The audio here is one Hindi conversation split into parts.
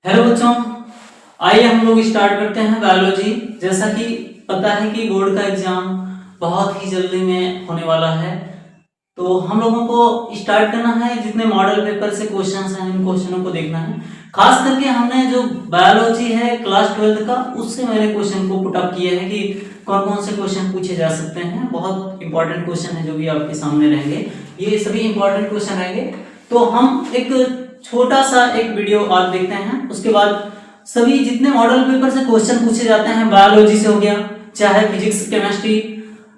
हेलो बच्चों, आइए हम लोग स्टार्ट करते हैं बायोलॉजी। जैसा कि पता है कि बोर्ड का एग्जाम बहुत ही जल्दी में होने वाला है, तो हम लोगों को स्टार्ट करना है। जितने मॉडल पेपर से क्वेश्चंस हैं इन क्वेश्चनों को देखना है। खास करके हमने जो बायोलॉजी है क्लास 12 का, उससे मैंने क्वेश्चन को पुट अप किया है कि कौन कौन से क्वेश्चन पूछे जा सकते हैं। बहुत इंपॉर्टेंट क्वेश्चन है जो भी आपके सामने रहेंगे, ये सभी इंपॉर्टेंट क्वेश्चन रहेंगे। तो हम एक छोटा सा एक वीडियो आज देखते हैं, उसके बाद सभी जितने मॉडल पेपर से क्वेश्चन पूछे जाते हैं बायोलॉजी से हो गया, चाहे फिजिक्स केमिस्ट्री,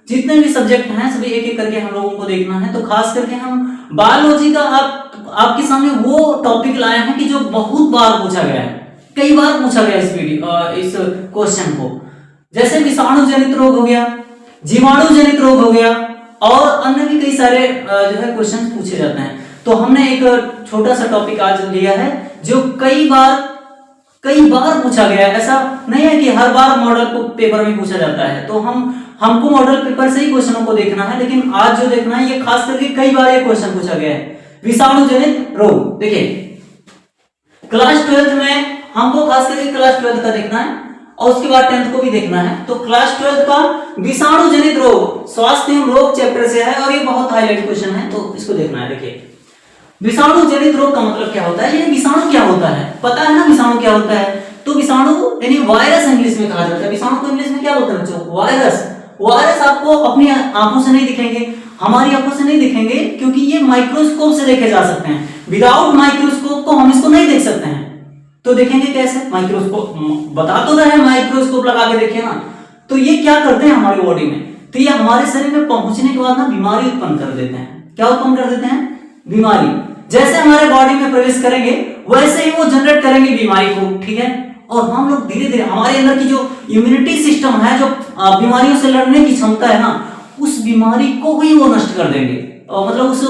जितने भी सब्जेक्ट हैं सभी एक एक करके हम लोगों को देखना है। तो खास करके हम बायोलॉजी का आपके सामने वो टॉपिक लाए हैं कि जो बहुत बार पूछा गया है, कई बार पूछा गया इस क्वेश्चन को। जैसे विषाणु जनित रोग हो गया, जीवाणु जनित रोग हो गया, और अन्य भी कई सारे जो है क्वेश्चन पूछे जाते हैं। तो हमने एक छोटा सा टॉपिक आज लिया है जो कई बार पूछा गया है। ऐसा नहीं है कि हर बार मॉडल पेपर में पूछा जाता है, तो हमको मॉडल पेपर से ही क्वेश्चनों को देखना है। लेकिन आज जो देखना है ये खास करके कई बार ये क्वेश्चन पूछा गया है, विषाणु जनित रोग। देखिए क्लास 12 में हमको खास करके क्लास 12 का देखना है और उसके बाद 10th को भी देखना है। तो क्लास 12 का विषाणु जनित रोग स्वास्थ्य एवं रोग चैप्टर से है और ये बहुत हाईलाइट क्वेश्चन है, तो इसको देखना है। देखिए विषाणु जनित रोग का मतलब क्या होता है, ये विषाणु क्या होता है, पता है ना विषाणु क्या होता है। तो विषाणु यानी वायरस इंग्लिश में कहा जाता है। विषाणु को इंग्लिश में क्या बोलते हैं बच्चों, वायरस। वायरस आपको अपनी आंखों से नहीं दिखेंगे, हमारी आंखों से नहीं दिखेंगे, क्योंकि ये माइक्रोस्कोप से देखे जा सकते हैं। विदाउट माइक्रोस्कोप को हम इसको नहीं देख सकते हैं। तो देखेंगे कैसे, माइक्रोस्कोप बता तो रहे, माइक्रोस्कोप लगा के देखिए ना। तो ये क्या करते हैं हमारी बॉडी में, तो ये हमारे शरीर में पहुंचने के बाद ना बीमारी उत्पन्न कर देते हैं। क्या उत्पन्न कर देते हैं, बीमारी। जैसे हमारे बॉडी में प्रवेश करेंगे वैसे ही वो जनरेट करेंगे बीमारी को, ठीक है। और हम लोग धीरे धीरे हमारे अंदर की जो इम्यूनिटी सिस्टम है, जो बीमारियों से लड़ने की क्षमता है ना, उस बीमारी को ही वो नष्ट कर देंगे। मतलब उस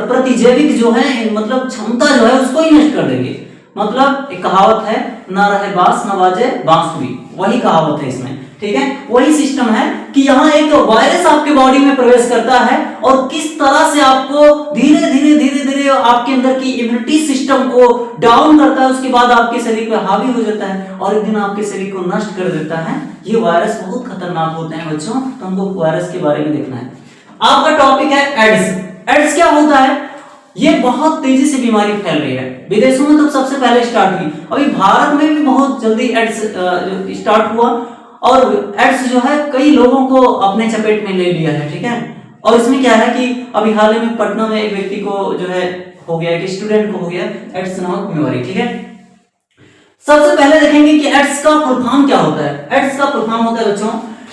प्रतिजैविक जो है, मतलब क्षमता जो है उसको ही नष्ट कर देंगे। मतलब एक कहावत है, ना रहे बांस ना बाजे बांसुरी, वही कहावत है इसमें, ठीक है। वही सिस्टम है कि यहाँ एक वायरस आपके बॉडी में प्रवेश करता है और किस तरह से आपको धीरे धीरे धीरे धीरे आपके अंदर की इम्यूनिटी सिस्टम को डाउन करता है, उसके बाद आपके शरीर पर हावी हो जाता है और एक दिन आपके शरीर को नष्ट कर देता है। ये वायरस बहुत खतरनाक होते हैं बच्चों, तो हमको वायरस के बारे में देखना है। आपका टॉपिक है एड्स। एड्स क्या होता है, ये बहुत तेजी से बीमारी फैल रही है। विदेशों में तो सबसे पहले स्टार्ट हुई, अभी भारत में भी बहुत जल्दी एड्स स्टार्ट हुआ और एड्स जो है कई लोगों को अपने चपेट में ले लिया है, ठीक है। और इसमें क्या है कि अभी हाल ही में पटना में एक व्यक्ति को जो है हो गया, एक स्टूडेंट को हो गया एड्स नामक बीमारी, ठीक है। सबसे पहले देखेंगे कि एड्स का फुल फॉर्म क्या होता है। एड्स का फुल फॉर्म होता है बच्चों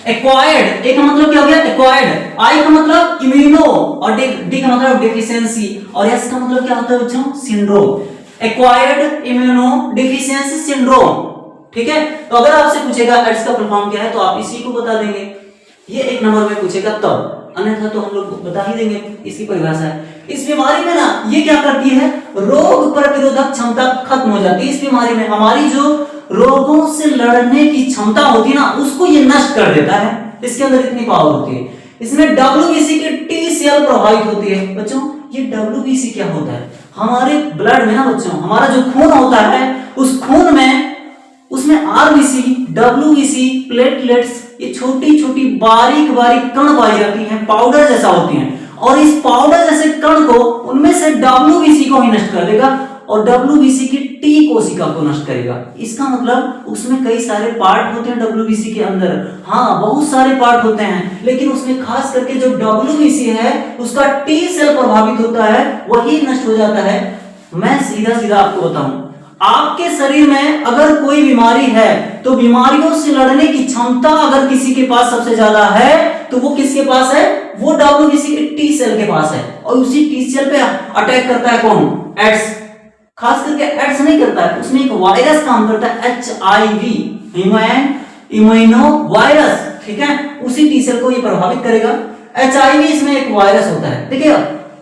एक्वायर्ड। ए का मतलब क्या हो गया, एक्वायर्ड। आई का मतलब इम्यूनो और डी का मतलब डेफिशिएंसी और एस का मतलब क्या होता है बच्चों, syndrome. Acquired immuno deficiency syndrome, ठीक है। तो अगर आपसे पूछेगा एड्स का फुल फॉर्म क्या है, तो आप इसी को बता देंगे। ये एक नंबर में पूछेगा तब, अन्यथा तो हम लोग बता ही देंगे, इसकी परिभाषा है। इस बीमारी में ना ये क्या करती है, रोग प्रतिरोधक क्षमता खत्म हो जाती है। इस बीमारी में हमारी जो रोगों से लड़ने की क्षमता होती है ना, उसको ये नष्ट कर देता है। इसके अंदर इतनी पावर होती है। इसमें डब्ल्यूबीसी की टी सेल प्रभावित होती है। बच्चों ये डब्ल्यूबीसी क्या होता है, हमारे ब्लड में ना बच्चों, हमारा जो खून होता है उस खून में उसमें आरबीसी, डब्ल्यूबीसी, प्लेटलेट्स, ये छोटी छोटी बारीक बारीक कण पाई जाती हैं, पाउडर जैसा होती हैं। और इस पाउडर जैसे कण को, उनमें से डब्ल्यूबीसी को ही नष्ट कर देगा और डब्ल्यूबीसी की टी कोशिका को नष्ट करेगा। इसका मतलब उसमें कई सारे पार्ट होते हैं डब्ल्यूबीसी के अंदर, हाँ बहुत सारे पार्ट होते हैं, लेकिन उसमें खास करके जो डब्ल्यूबीसी है उसका टी सेल प्रभावित होता है, वही नष्ट हो जाता है। मैं सीधा सीधा आपको बताऊं, आपके शरीर में अगर कोई बीमारी है तो बीमारियों से लड़ने की क्षमता अगर किसी के पास सबसे ज्यादा है तो वो किसके पास है, वो डब्ल्यूबीसी के टी सेल के पास है। और उसी टी सेल पे अटैक करता है कौन, एड्स। खास करके एड्स नहीं करता है, उसमें एक वायरस काम करता है, HIV, ह्यूमन इम्यूनो वायरस, ठीक है। उसी टी सेल को ये प्रभावित करेगा। HIV इसमें एक वायरस होता है, देखिए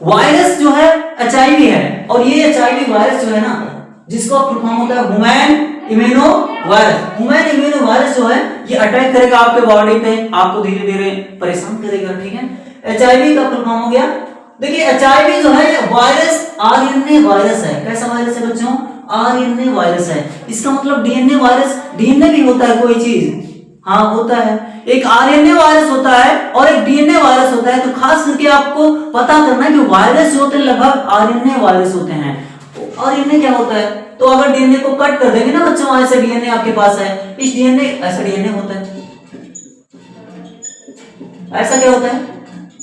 वायरस जो है HIV है, और ये HIV वायरस जो है ना, जिसको फुल फॉर्म होता है human immuno virus. Human immuno virus जो है ये अटैक करेगा आपके बॉडी पे, आपको धीरे धीरे परेशान करेगा, ठीक है। HIV का फुल फॉर्म हो गया, देखिए HIV जो है वायरस RNA वायरस है। कैसा वायरस है बच्चों, आरएनए वायरस है। इसका मतलब डीएनए वायरस, डीएनए भी होता है कोई चीज, हाँ होता है, एक आरएनए वायरस होता है और एक डीएनए वायरस होता है। तो खास करके आपको पता करना है कि वायरस जो होते हैं लगभग आरएनए वायरस होते हैं। आरएनए क्या होता है, तो अगर डीएनए को कट कर देंगे ना बच्चों, ऐसे डीएनए आपके पास है, इस डीएनए ऐसा डीएनए होता है, ऐसा क्या होता है,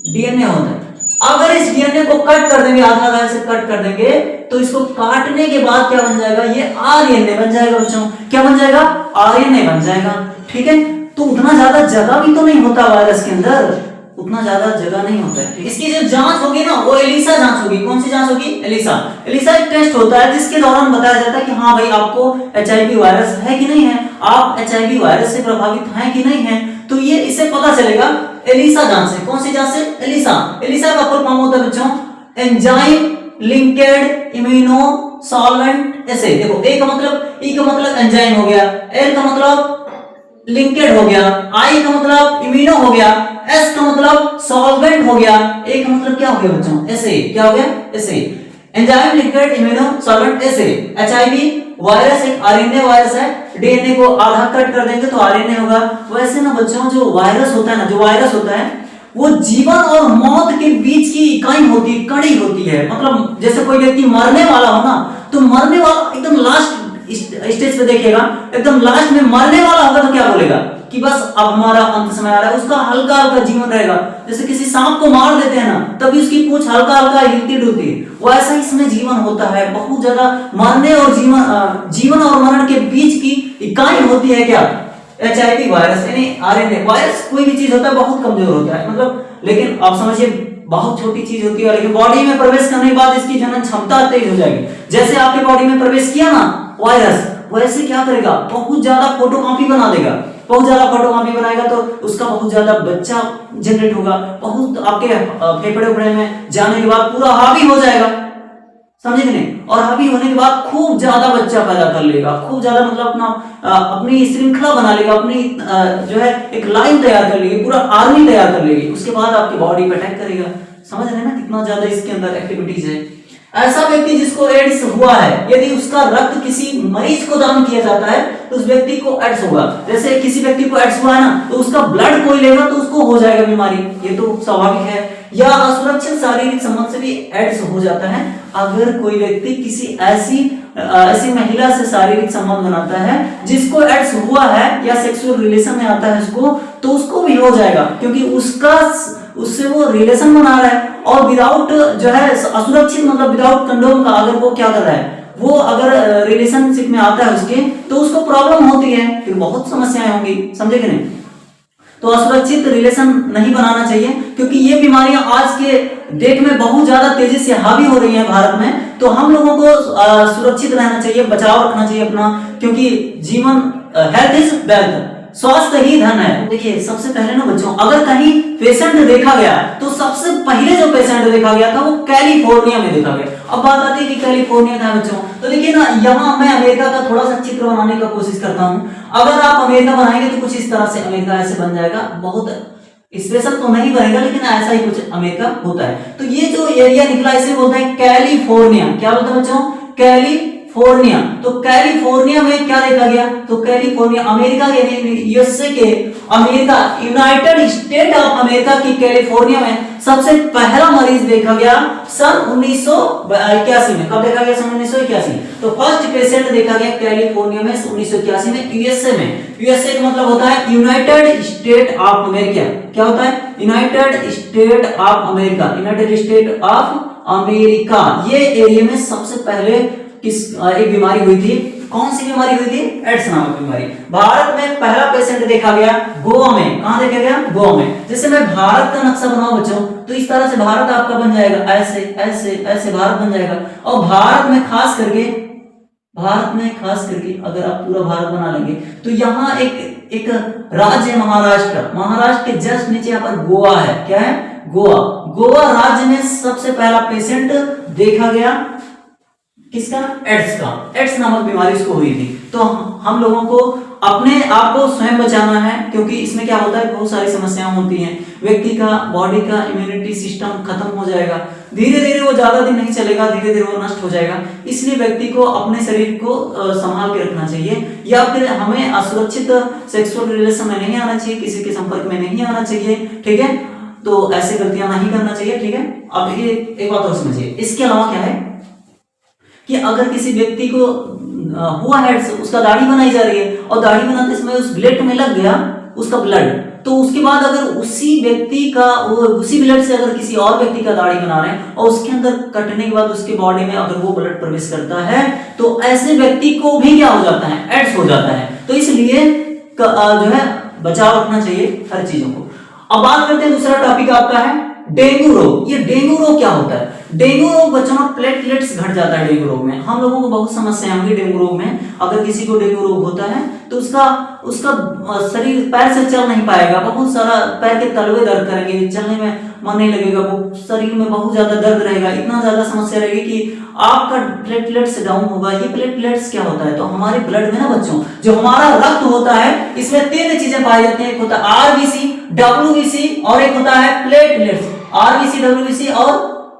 डीएनए होता है। अगर इस डीएनए को कट कर देंगे, आधा आधा से कट कर देंगे, तो इसको काटने के बाद क्या बन जाएगा, ये आरएनए बन जाएगा बच्चों। क्या बन जाएगा, आरएनए बन जाएगा। ठीक है, तो उतना ज्यादा जगह भी तो नहीं होता वायरस के अंदर, उतना ज्यादा जगह नहीं होता है। इसकी जो जांच होगी ना वो एलिसा जांच होगी। कौन सी जांच होगी, एलिसा। एलिसा एक टेस्ट होता है जिसके दौरान बताया जाता है कि हाँ भाई आपको एचआईवी वायरस है कि नहीं है, आप एचआईवी वायरस से प्रभावित हैं कि नहीं है। तो ये इससे पता चलेगा एलिसा जांच से। कौन सी जांच से, एलिसा। एलिसा का फुल फॉर्म होता है बच्चों एंजाइम लिंकेड इम्यूनो सॉल्वेंट एसे। देखो ए का मतलब एंजाइम हो गया, एल का मतलब लिंकेड हो गया, आई का मतलब इम्यूनो हो गया, एस का मतलब सॉल्वेंट हो गया, ए का मतलब क्या हो गया बच्चों, एसे। क्या हो गया, एसे। एंजाइम लिंकेड इम्यूनो सॉल्वेंट एसे। एचआईवी वायरस एक आरएनए वायरस है, डीएनए को आधा कट कर देंगे तो आरएनए होगा। वैसे ना बच्चों जो वायरस होता है ना, जो वायरस होता है वो जीवन और मौत के बीच की इकाई होती है, कड़ी होती है। मतलब जैसे कोई व्यक्ति मरने वाला हो ना, तो मरने वाला एकदम लास्ट स्टेज पे देखेगा, एकदम लास्ट में मरने वाला होगा तो क्या बोलेगा कि बस अब हमारा अंत समय आ रहा है। उसका हल्का हल्का जीवन रहेगा, जैसे किसी सांप को मार देते हैं ना तभी उसकी पूंछ हल्का हल्का हिलती डुलती है, वैसा इसमें जीवन होता है। बहुत ज्यादा मरने और जीवन और मरण के बीच की इकाई होती है क्या, एचआईवी वायरस यानी आरएनए वायरस। कोई भी चीज होता है बहुत कमजोर होता है, मतलब लेकिन आप समझिए बहुत छोटी चीज होती है, लेकिन बॉडी में प्रवेश करने के बाद इसकी जनन क्षमता तेज हो जाएगी। जैसे आपके बॉडी में प्रवेश किया ना वायरस, वैसे क्या करेगा, बहुत ज्यादा फोटोकॉपी बना देगा, बहुत ज्यादा फोटोकॉपी बनाएगा तो उसका बहुत ज्यादा बच्चा जनरेट होगा, बहुत आपके फेफड़े उफड़े में जाने के बाद पूरा हावी हो जाएगा, समझे कि नहीं। और हावी होने के बाद खूब ज्यादा बच्चा पैदा कर लेगा, खूब ज्यादा मतलब अपनी श्रृंखला बना लेगा, अपनी जो है एक लाइन तैयार कर लेगी, पूरा आर्मी तैयार कर लेगी। उसके बाद आपकी बॉडी पे अटैक करेगा। समझ रहे हैं ना कितना ज्यादा इसके अंदर एक्टिविटीज है। ऐसा व्यक्ति जिसको एड्स हुआ है, यदि उसका रक्त किसी मरीज को दान किया जाता है तो उस व्यक्ति को एड्स होगा। जैसे किसी व्यक्ति को एड्स हुआ है ना, तो उसका ब्लड कोई लेगा तो उसको हो जाएगा बीमारी, ये तो स्वाभाविक है। या असुरक्षित शारीरिक संबंध से भी एड्स हो जाता है। अगर कोई व्यक्ति किसी ऐसी महिला से शारीरिक संबंध बनाता है जिसको एड्स हुआ है या सेक्सुअल रिलेशन में आता है उसको, तो उसको भी हो जाएगा, क्योंकि उससे वो रिलेशन बना रहा है। और विदाउट जो है असुरक्षित मतलब विदाउट कंडोम का अगर वो क्या कर रहा है, वो अगर रिलेशनशिप में आता है उसके, तो उसको प्रॉब्लम होती है, फिर बहुत समस्याएं होंगी, समझे कि नहीं। तो असुरक्षित रिलेशन नहीं बनाना चाहिए, क्योंकि ये बीमारियां आज के डेट में बहुत ज्यादा तेजी से हावी हो रही हैं भारत में। तो हम लोगों को सुरक्षित रहना चाहिए, बचाव रखना चाहिए अपना, क्योंकि जीवन हेल्थ इज वेल्थ, स्वास्थ्य ही धन है। देखिए सबसे पहले ना बच्चों, अगर कहीं पेशेंट देखा गया तो सबसे पहले जो पेशेंट देखा गया था वो कैलिफोर्निया में देखा गया। अब बात आती है कि कैलिफोर्निया था बच्चों, तो देखिए ना यहाँ मैं अमेरिका का थोड़ा सा चित्र बनाने का कोशिश करता हूँ। अगर आप अमेरिका बनाएंगे तो कुछ इस तरह से अमेरिका ऐसे बन जाएगा, बहुत स्पेशल तो नहीं बनेगा लेकिन ऐसा ही कुछ अमेरिका होता है। तो ये जो एरिया निकला इसे बोलते हैं कैलिफोर्निया। क्या बोलते हैं बच्चों, कैलिफोर्निया। तो कैलिफोर्निया में क्या देखा गया, तो कैलिफोर्निया अमेरिका के यूएसए के America United state of America की कैलिफोर्निया में सबसे पहला मरीज देखा गया सन 1981 में। कब देखा गया, सन 1981। तो फर्स्ट पेशेंट देखा गया कैलिफोर्निया में 1981 में, यूएसए में। यूएसए का मतलब होता है यूनाइटेड स्टेट ऑफ अमेरिका। क्या होता है, United state of America, United state of America. ये एरिया में सबसे पहले एक बीमारी हुई थी। कौन सी बीमारी हुई थी, एड्स नामक बीमारी। भारत में पहला पेशेंट देखा गया गोवा में। कहां देखा गया, गोवा में। जैसे मैं भारत का नक्शा बनाऊं बच्चों, तो इस तरह से भारत आपका बन जाएगा, ऐसे ऐसे ऐसे भारत बन जाएगा। और भारत में खास करके अगर आप पूरा भारत बना लेंगे तो यहाँ एक राज्य है महाराष्ट्र। महाराष्ट्र के जस्ट नीचे यहाँ पर गोवा है। क्या है, गोवा। गोवा राज्य में सबसे पहला पेशेंट देखा गया किसका, एड्स का। एड्स नामक बीमारी उसको हुई थी। तो हम लोगों को अपने आप को स्वयं बचाना है, क्योंकि इसमें क्या होता है बहुत सारी समस्याएं होती हैं। व्यक्ति का बॉडी का इम्यूनिटी सिस्टम खत्म हो जाएगा, धीरे धीरे वो ज्यादा दिन नहीं चलेगा, धीरे धीरे वो नष्ट हो जाएगा। इसलिए व्यक्ति को अपने शरीर को संभाल के रखना चाहिए, या फिर हमें असुरक्षित सेक्सुअल रिलेशन में नहीं आना चाहिए, किसी के संपर्क में नहीं आना चाहिए, ठीक है। तो ऐसे गलतियां नहीं करना चाहिए, ठीक है। अब ये एक बात और समझिए, इसके अलावा क्या है कि अगर किसी व्यक्ति को हुआ है, उसका दाढ़ी बनाई जा रही है और दाढ़ी बनाते समय उस ब्लेड में लग गया उसका ब्लड, तो उसके बाद अगर उसी व्यक्ति का उसी ब्लड से अगर किसी और व्यक्ति का दाढ़ी बना रहे हैं और उसके अंदर कटने के बाद उसके बॉडी में अगर वो ब्लड प्रवेश करता है तो ऐसे व्यक्ति को भी क्या हो जाता है, एड्स हो जाता है। तो इसलिए जो है बचाव रखना चाहिए हर चीजों को। अब बात करते हैं, दूसरा टॉपिक आपका है डेंगू रोग। ये डेंगू रोग क्या होता है? डेंगू रोग बच्चों में प्लेटलेट्स घट जाता है। डेंगू रोग में हम लोगों को बहुत समस्या होंगी। डेंगू रोग में अगर किसी को डेंगू रोग होता है तो उसका शरीर पैर से चल नहीं पाएगा, बहुत सारा पैर के तलवे दर्द करेंगे, चलने में मन नहीं लगेगा, वो शरीर में बहुत ज्यादा दर्द रहेगा, इतना ज्यादा समस्या रहेगी कि आपका प्लेटलेट्स डाउन होगा। ये प्लेटलेट्स क्या होता है? तो हमारे ब्लड में ना बच्चों, जो हमारा रक्त होता है इसमें 3 चीजें पाई जाती हैं। एक होता है आरबीसी, डब्ल्यूबीसी और एक होता है प्लेटलेट्स। आरबीसी, डब्ल्यूबीसी और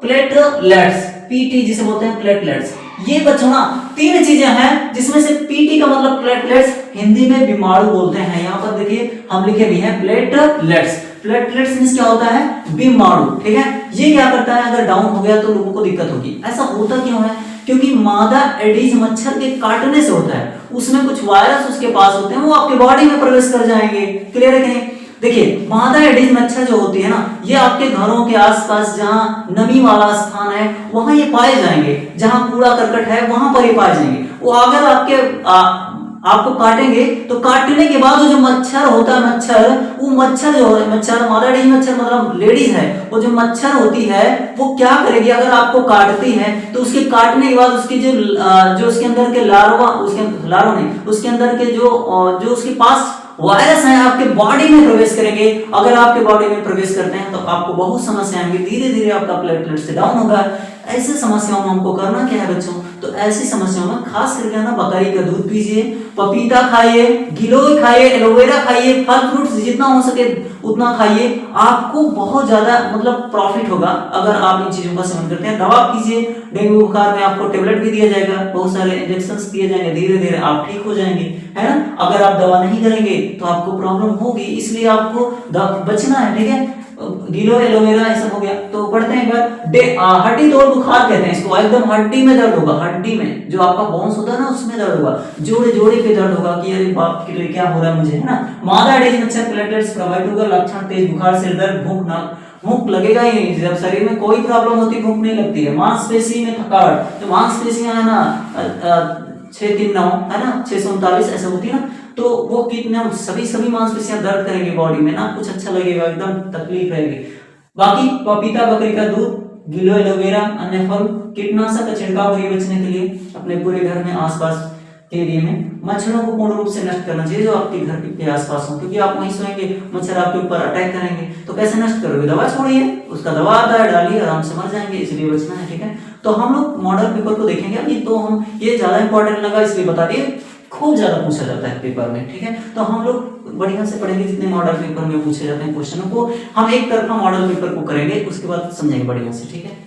प्लेटलेट्स, पीटी जिसे बोलते हैं प्लेटलेट्स। ये बच्चों ना 3 चीजें हैं जिसमें से पीटी का मतलब प्लेटलेट्स, हिंदी में बीमाणु बोलते हैं। यहाँ पर देखिए हम लिखे भी हैं प्लेटलेट्स। प्लेटलेट्स मींस क्या होता है? बीमाणु, ठीक है। ये क्या करता है? अगर डाउन हो गया तो लोगों को दिक्कत होगी। ऐसा होता क्यों है? क्योंकि मादा एडिज मच्छर के काटने से होता है। उसमें कुछ वायरस उसके पास होते हैं, वो आपके बॉडी में प्रवेश कर जाएंगे। क्लियर है कि नहीं? देखिए मादा एडिज मच्छर जो होती है ना, ये आपके घरों के आसपास जहां नमी वाला स्थान है वहां ये पाए जाएंगे, जहां कूड़ा करकट है वहां पर ये पाए जाएंगे। वो अगर आपको काटेंगे तो काटने के बाद वो जो मच्छर होता है, वो मच्छर जो है, मच्छर मादा एडिज मच्छर मतलब लेडीज है, वो जो मच्छर होती है वो क्या करेगी? अगर आपको काटती है तो उसके काटने के बाद उसकी जो उसके अंदर के लार्वा, उसके अंदर के जो उसके पास वायरस है आपके बॉडी में प्रवेश करेंगे। अगर आपके बॉडी में प्रवेश करते हैं तो आपको बहुत समस्या आएंगी, धीरे धीरे आपका प्लेटलेट से डाउन होगा। ऐसे समस्याओं में हमको करना क्या है बच्चों? तो ऐसी समस्याओं में खास करके ना बकरी का दूध पीजिए, पपीता खाइए, गिलोय खाइए, एलोवेरा खाइए, फल फ्रूट्स जितना हो सके उतना खाइए। आपको बहुत ज्यादा मतलब प्रॉफिट होगा अगर आप इन चीजों का सेवन करते हैं। दवा कीजिए, डेंगू बुखार में आपको टेबलेट भी दिया जाएगा, बहुत सारे इंजेक्शंस दिए जाएंगे, धीरे धीरे आप ठीक हो जाएंगे, है ना। अगर आप दवा नहीं करेंगे तो आपको प्रॉब्लम होगी, इसलिए आपको बचना है, ठीक है। गिलो एलोवेरा ये सब हो गया। तो पढ़ते हैं एक बार, हड्डी तोड़ बुखार कहते हैं इसको। एकदम हड्डी में दर्द होगा, हड्डी में जो आपका बोन्स होता है ना उसमें दर्द होगा, जोड़े जोड़े पे दर्द होगा कि अरे बाप के लिए क्या हो रहा है मुझे, है ना। मादा एडिज मच्छर प्लेटलेट्स प्रोवाइड होगा। लक्षण तेज बुखार, सिर दर्द, भूख लगेगा ही नहीं। जब शरीर में कोई प्रॉब्लम होती भूख नहीं लगती है। मांसपेशी में थकावट, जो मांसपेशियां है ना 639 है ना 639 ऐसे होती है ना, तो वो कितना सभी मांसपेशियां दर्द करेंगे बॉडी में ना, कुछ अच्छा लगेगा, एकदम तकलीफ रहेगी। बाकी पपीता, बकरी का दूध, गिलो एलोवेरा, अन्य फल, कीटनाशक का छिड़काव करिए बचने के लिए अपने पूरे घर में, आसपास के एरिया में। मच्छरों को पूर्ण रूप से नष्ट करना चाहिए जो आपके घर के आसपास हो, क्योंकि आप वहीं सोएंगे, मच्छर आपके ऊपर अटैक करेंगे, तो कैसे नष्ट करोगे? दवा छोड़िए, उसका दवा आता है, डालिए, आराम से मर जाएंगे, इसलिए बचना है, ठीक है। तो हम लोग मॉडल पेपर को देखेंगे अभी। तो हम ये ज्यादा इंपॉर्टेंट लगा इसलिए बता दिए, खूब ज्यादा पूछा जाता है पेपर में, ठीक है। तो हम लोग बढ़िया से पढ़ेंगे, जितने मॉडल पेपर में पूछे जाते हैं क्वेश्चनों को हम एक तरफा मॉडल पेपर को करेंगे, उसके बाद समझेंगे बढ़िया से, ठीक है।